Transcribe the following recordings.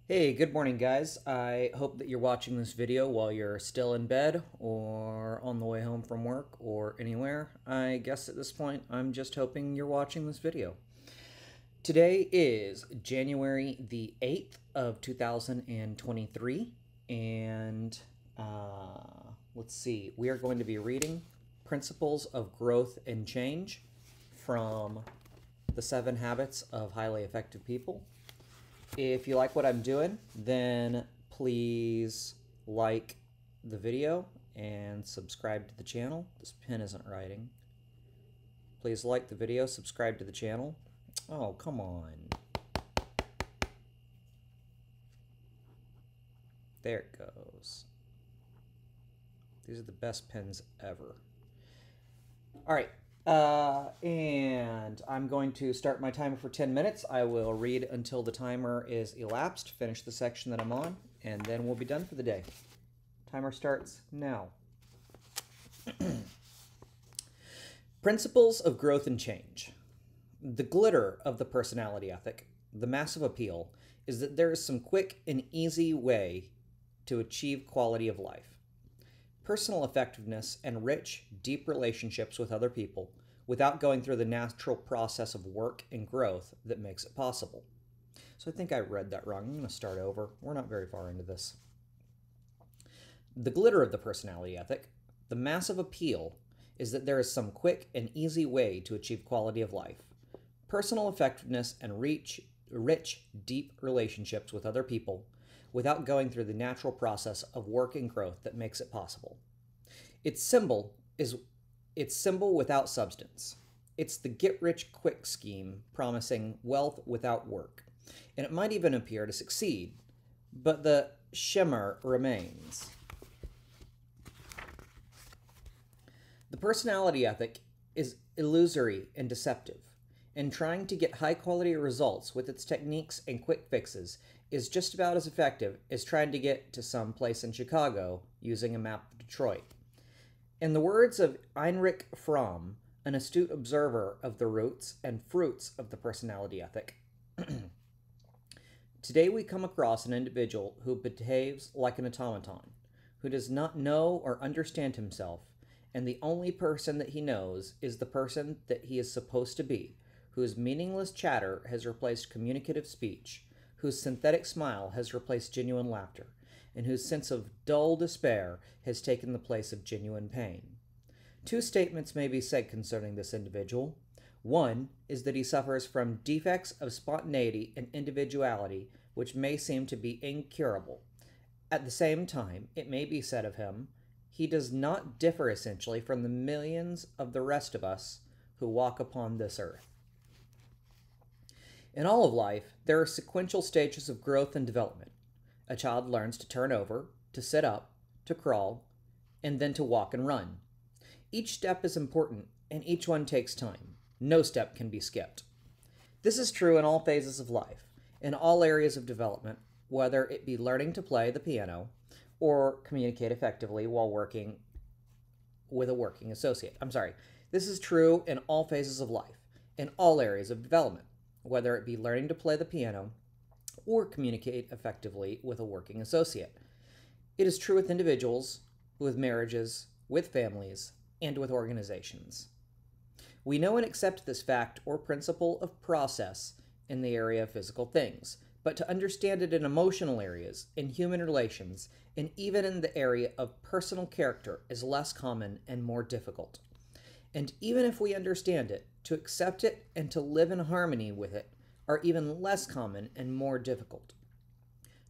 Hey, good morning, guys. I hope that you're watching this video while you're still in bed or on the way home from work or anywhere. I guess at this point, I'm just hoping you're watching this video. Today is January the 8th of 2023, and let's see, we are going to be reading Principles of Growth and Change from The 7 Habits of Highly Effective People. If you like what I'm doing, then please like the video and subscribe to the channel. This pen isn't writing. Please like the video, subscribe to the channel. Oh, come on. There it goes. These are the best pens ever. All right. And I'm going to start my timer for 10 minutes. I will read until the timer is elapsed, finish the section that I'm on, and then we'll be done for the day. Timer starts now. Principles of Growth and Change. The glitter of the personality ethic, the massive appeal, is that there is some quick and easy way to achieve quality of life. Personal effectiveness and rich, deep relationships with other people without going through the natural process of work and growth that makes it possible. So I think I read that wrong. I'm going to start over. We're not very far into this. The glitter of the personality ethic, the massive appeal, is that there is some quick and easy way to achieve quality of life. Personal effectiveness and rich, deep relationships with other people without going through the natural process of work and growth that makes it possible. Its symbol without substance. It's the get-rich-quick scheme promising wealth without work, and it might even appear to succeed, but the shimmer remains. The personality ethic is illusory and deceptive, and trying to get high-quality results with its techniques and quick fixes is just about as effective as trying to get to some place in Chicago using a map of Detroit. In the words of Heinrich Fromm, an astute observer of the roots and fruits of the personality ethic, today we come across an individual who behaves like an automaton, who does not know or understand himself, and the only person that he knows is the person that he is supposed to be, whose meaningless chatter has replaced communicative speech, whose synthetic smile has replaced genuine laughter, and whose sense of dull despair has taken the place of genuine pain. Two statements may be said concerning this individual. One is that he suffers from defects of spontaneity and individuality which may seem to be incurable. At the same time, it may be said of him, he does not differ essentially from the millions of the rest of us who walk upon this earth. In all of life, there are sequential stages of growth and development. A child learns to turn over, to sit up, to crawl, and then to walk and run. Each step is important, and each one takes time. No step can be skipped. This is true in all phases of life, in all areas of development, whether it be learning to play the piano or communicate effectively while working with a working associate. This is true in all phases of life, in all areas of development, whether it be learning to play the piano or communicate effectively with a working associate. It is true with individuals, with marriages, with families, and with organizations. We know and accept this fact or principle of process in the area of physical things, but to understand it in emotional areas, in human relations, and even in the area of personal character is less common and more difficult. And even if we understand it, to accept it and to live in harmony with it are even less common and more difficult.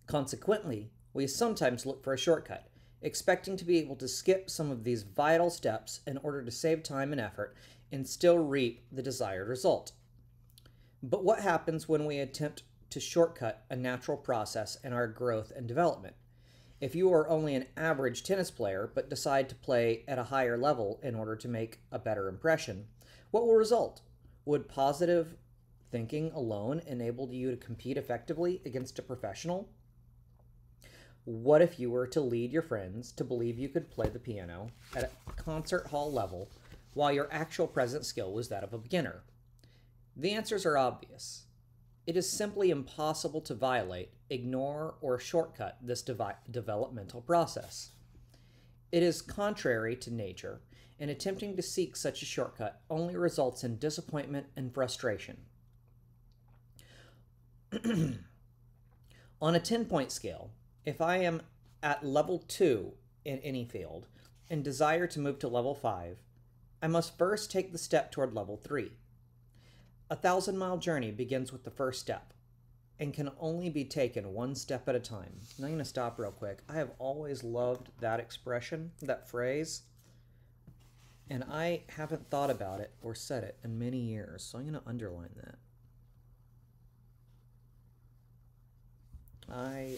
Consequently, we sometimes look for a shortcut, expecting to be able to skip some of these vital steps in order to save time and effort and still reap the desired result. But what happens when we attempt to shortcut a natural process in our growth and development? If you are only an average tennis player but decide to play at a higher level in order to make a better impression, what will result? Would positive thinking alone enable you to compete effectively against a professional? What if you were to lead your friends to believe you could play the piano at a concert hall level while your actual present skill was that of a beginner? The answers are obvious. It is simply impossible to violate, ignore, or shortcut this developmental process. It is contrary to nature, and attempting to seek such a shortcut only results in disappointment and frustration. On a 10-point scale, if I am at level 2 in any field and desire to move to level 5, I must first take the step toward level 3. A 1,000-mile journey begins with the first step and can only be taken one step at a time. Now I'm going to stop real quick. I have always loved that expression, that phrase, and I haven't thought about it or said it in many years, so I'm going to underline that.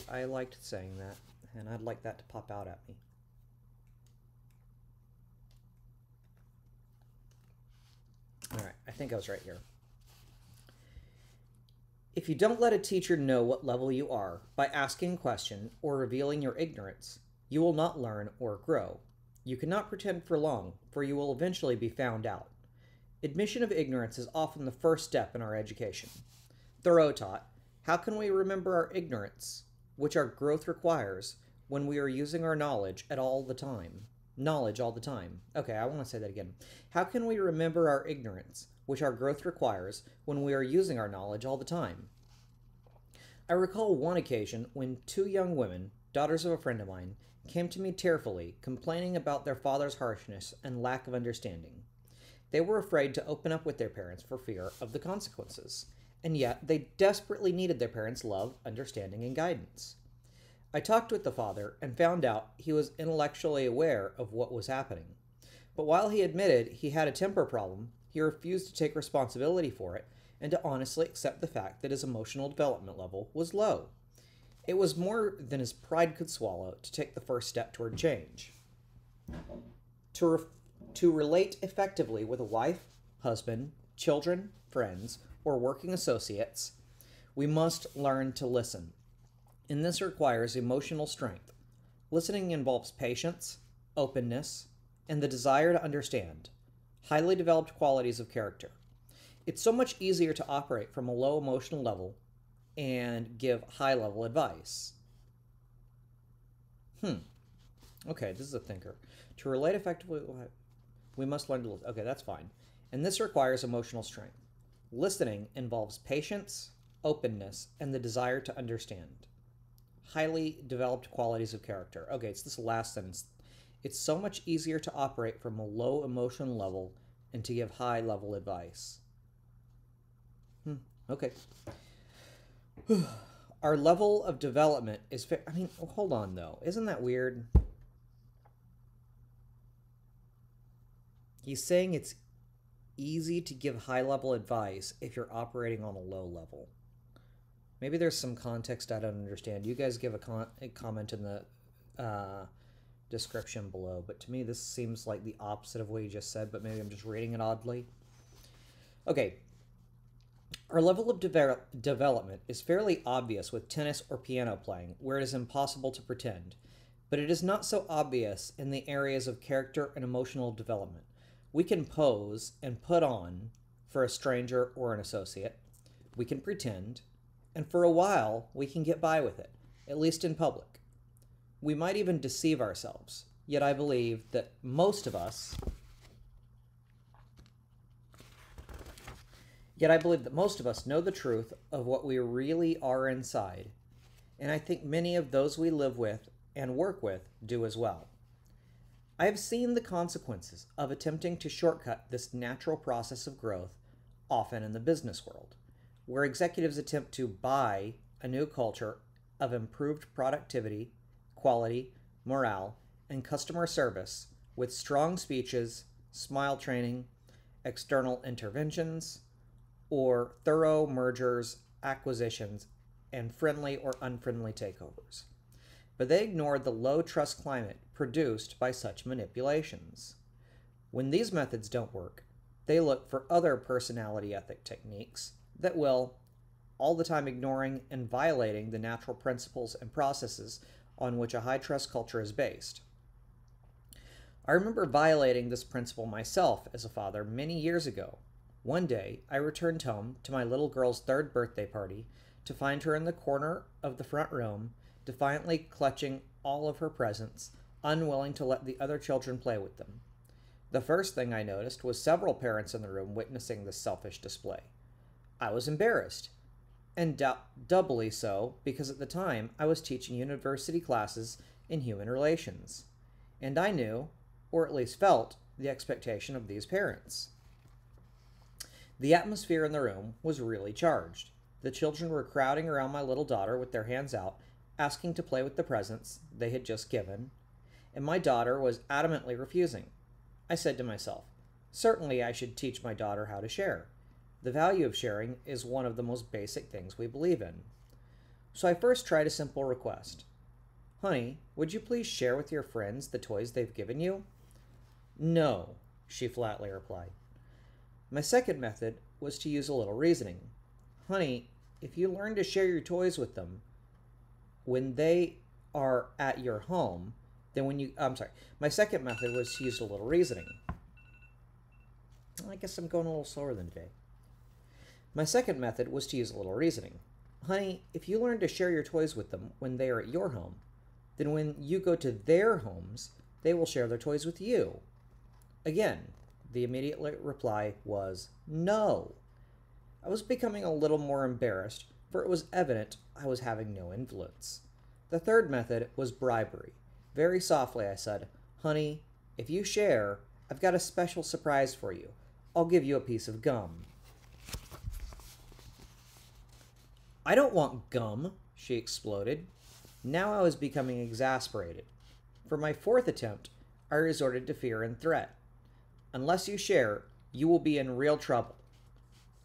I liked saying that, and I'd like that to pop out at me. All right, I think I was right here. If you don't let a teacher know what level you are by asking a question or revealing your ignorance, you will not learn or grow. You cannot pretend for long, for you will eventually be found out. Admission of ignorance is often the first step in our education. Thoreau taught, how can we remember our ignorance, which our growth requires, when we are using our knowledge all the time? Okay, I want to say that again. How can we remember our ignorance, which our growth requires, when we are using our knowledge all the time? I recall one occasion when 2 young women, daughters of a friend of mine, came to me tearfully, complaining about their father's harshness and lack of understanding. They were afraid to open up with their parents for fear of the consequences, and yet they desperately needed their parents' love, understanding, and guidance. I talked with the father and found out he was intellectually aware of what was happening. But while he admitted he had a temper problem, he refused to take responsibility for it and to honestly accept the fact that his emotional development level was low. It was more than his pride could swallow to take the first step toward change. To relate effectively with a wife, husband, children, friends, or working associates, we must learn to listen. And this requires emotional strength. Listening involves patience, openness, and the desire to understand, highly developed qualities of character. It's so much easier to operate from a low emotional level and give high-level advice. Okay, this is a thinker. To relate effectively, we must learn to listen. Okay, that's fine. And this requires emotional strength. Listening involves patience, openness, and the desire to understand. Highly developed qualities of character. Okay, it's this last sentence. It's so much easier to operate from a low emotional level and to give high-level advice. Okay. Our level of development is... hold on, though. Isn't that weird? He's saying it's easy to give high-level advice if you're operating on a low level. Maybe there's some context I don't understand. You guys give a comment in the description below, but to me this seems like the opposite of what you just said, but maybe I'm just reading it oddly. Okay. Our level of development is fairly obvious with tennis or piano playing, where it is impossible to pretend, but it is not so obvious in the areas of character and emotional development. We can pose and put on for a stranger or an associate. We can pretend, and for a while we can get by with it, at least in public. We might even deceive ourselves, yet I believe that most of us know the truth of what we really are inside, and I think many of those we live with and work with do as well. I have seen the consequences of attempting to shortcut this natural process of growth, often in the business world, where executives attempt to buy a new culture of improved productivity, quality, morale, and customer service with strong speeches, smile training, external interventions, or thorough mergers, acquisitions, and friendly or unfriendly takeovers. But they ignored the low trust climate produced by such manipulations. When these methods don't work, they look for other personality ethic techniques that will, all the time ignoring and violating the natural principles and processes on which a high trust culture is based. I remember violating this principle myself as a father many years ago, One day, I returned home to my little girl's third birthday party to find her in the corner of the front room, defiantly clutching all of her presents, unwilling to let the other children play with them. The first thing I noticed was several parents in the room witnessing this selfish display. I was embarrassed, and doubly so because at the time I was teaching university classes in human relations, and I knew, or at least felt, the expectation of these parents. The atmosphere in the room was really charged. The children were crowding around my little daughter with their hands out, asking to play with the presents they had just given, and my daughter was adamantly refusing. I said to myself, certainly I should teach my daughter how to share. The value of sharing is one of the most basic things we believe in. So I first tried a simple request. Honey, would you please share with your friends the toys they've given you? No, she flatly replied. My second method was to use a little reasoning. Honey, if you learn to share your toys with them when they are at your home, my second method was to use a little reasoning. I guess I'm going a little slower than today. My second method was to use a little reasoning. Honey, if you learn to share your toys with them when they are at your home, then when you go to their homes, they will share their toys with you. Again, the immediate reply was no. I was becoming a little more embarrassed, for it was evident I was having no influence. The third method was bribery. Very softly I said, Honey, if you share, I've got a special surprise for you. I'll give you a piece of gum. I don't want gum, she exploded. Now I was becoming exasperated. For my fourth attempt, I resorted to fear and threat. Unless you share, you will be in real trouble.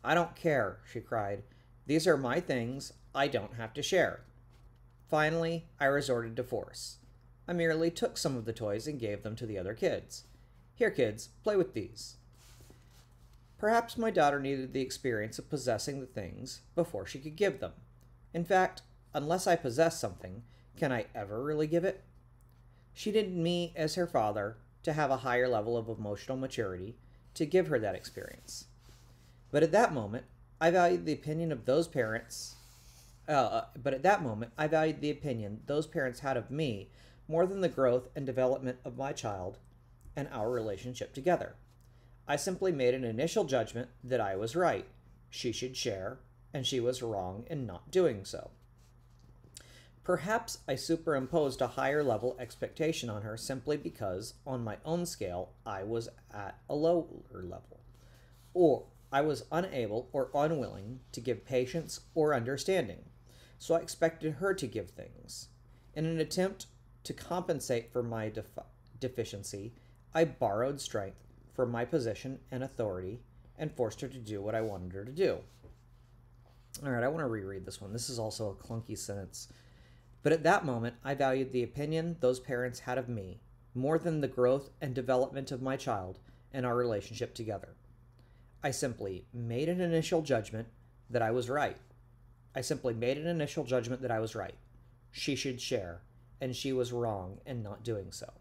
I don't care, she cried. These are my things. I don't have to share. Finally, I resorted to force. I merely took some of the toys and gave them to the other kids. Here, kids, play with these. Perhaps my daughter needed the experience of possessing the things before she could give them. In fact, unless I possess something, can I ever really give it? She needed me as her father to have a higher level of emotional maturity to give her that experience. But at that moment, I valued the opinion those parents had of me more than the growth and development of my child and our relationship together. I simply made an initial judgment that I was right. She should share, and she was wrong in not doing so. Perhaps I superimposed a higher level expectation on her simply because, on my own scale, I was at a lower level. Or I was unable or unwilling to give patience or understanding, so I expected her to give things. In an attempt to compensate for my deficiency, I borrowed strength from my position and authority and forced her to do what I wanted her to do. All right, I want to reread this one. This is also a clunky sentence. But at that moment, I valued the opinion those parents had of me more than the growth and development of my child and our relationship together. I simply made an initial judgment that I was right. She should share, and she was wrong in not doing so.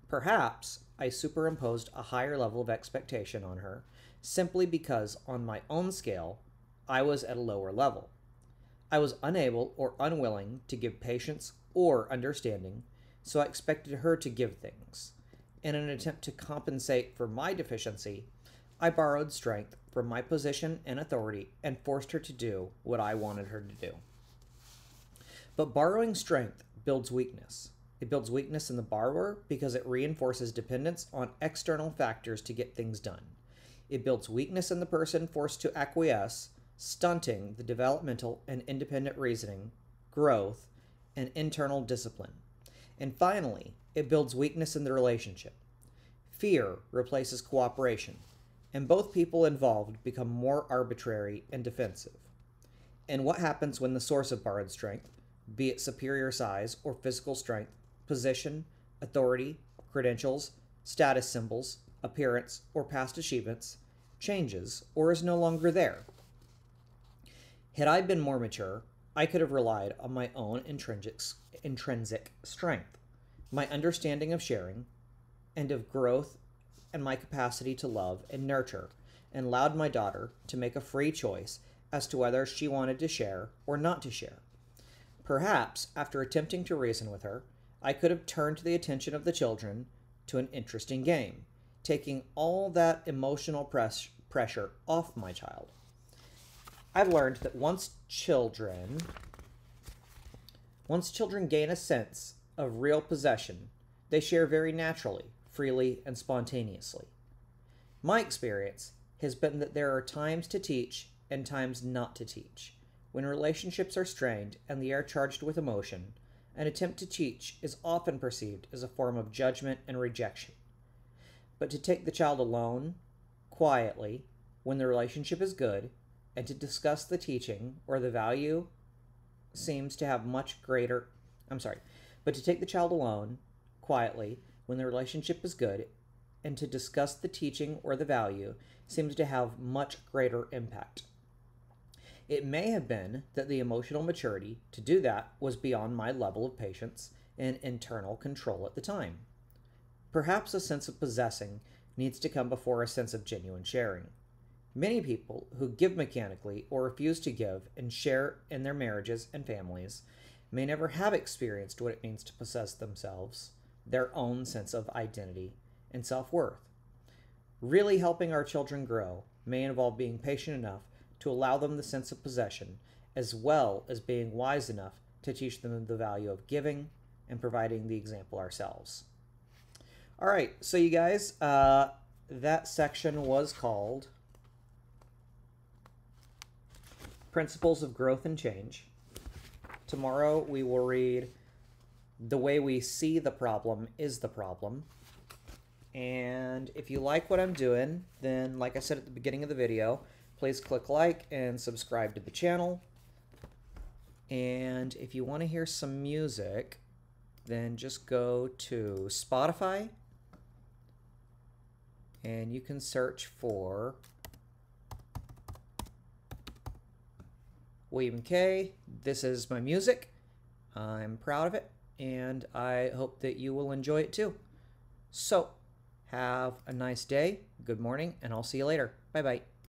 Perhaps I superimposed a higher level of expectation on her simply because, on my own scale, I was at a lower level. I was unable or unwilling to give patience or understanding, so I expected her to give things. In an attempt to compensate for my deficiency, I borrowed strength from my position and authority and forced her to do what I wanted her to do. But borrowing strength builds weakness. It builds weakness in the borrower because it reinforces dependence on external factors to get things done. It builds weakness in the person forced to acquiesce, stunting the developmental and independent reasoning, growth, and internal discipline. And finally, it builds weakness in the relationship. Fear replaces cooperation, and both people involved become more arbitrary and defensive. And what happens when the source of borrowed strength, be it superior size or physical strength, position, authority, credentials, status symbols, appearance, or past achievements, changes or is no longer there? Had I been more mature, I could have relied on my own intrinsic strength, my understanding of sharing and of growth, and my capacity to love and nurture, and allowed my daughter to make a free choice as to whether she wanted to share or not to share. Perhaps, after attempting to reason with her, I could have turned the attention of the children to an interesting game, taking all that emotional pressure off my child. I've learned that once children gain a sense of real possession, they share very naturally, freely, and spontaneously. My experience has been that there are times to teach and times not to teach. When relationships are strained and they are charged with emotion, an attempt to teach is often perceived as a form of judgment and rejection. But to take the child alone, quietly, when the relationship is good, and to discuss the teaching or the value seems to have much greater... But to take the child alone, quietly, when the relationship is good, and to discuss the teaching or the value seems to have much greater impact. It may have been that the emotional maturity to do that was beyond my level of patience and internal control at the time. Perhaps a sense of possessing needs to come before a sense of genuine sharing. Many people who give mechanically or refuse to give and share in their marriages and families may never have experienced what it means to possess themselves, their own sense of identity and self-worth. Really helping our children grow may involve being patient enough to allow them the sense of possession, as well as being wise enough to teach them the value of giving and providing the example ourselves. All right, so you guys, that section was called Principles of Growth and Change. Tomorrow we will read The Way We See the Problem is the Problem. And if you like what I'm doing, then like I said at the beginning of the video, please click like and subscribe to the channel. And if you want to hear some music, then just go to Spotify and you can search for William K. This is my music. I'm proud of it, and I hope that you will enjoy it too. So, have a nice day, good morning, and I'll see you later. Bye-bye.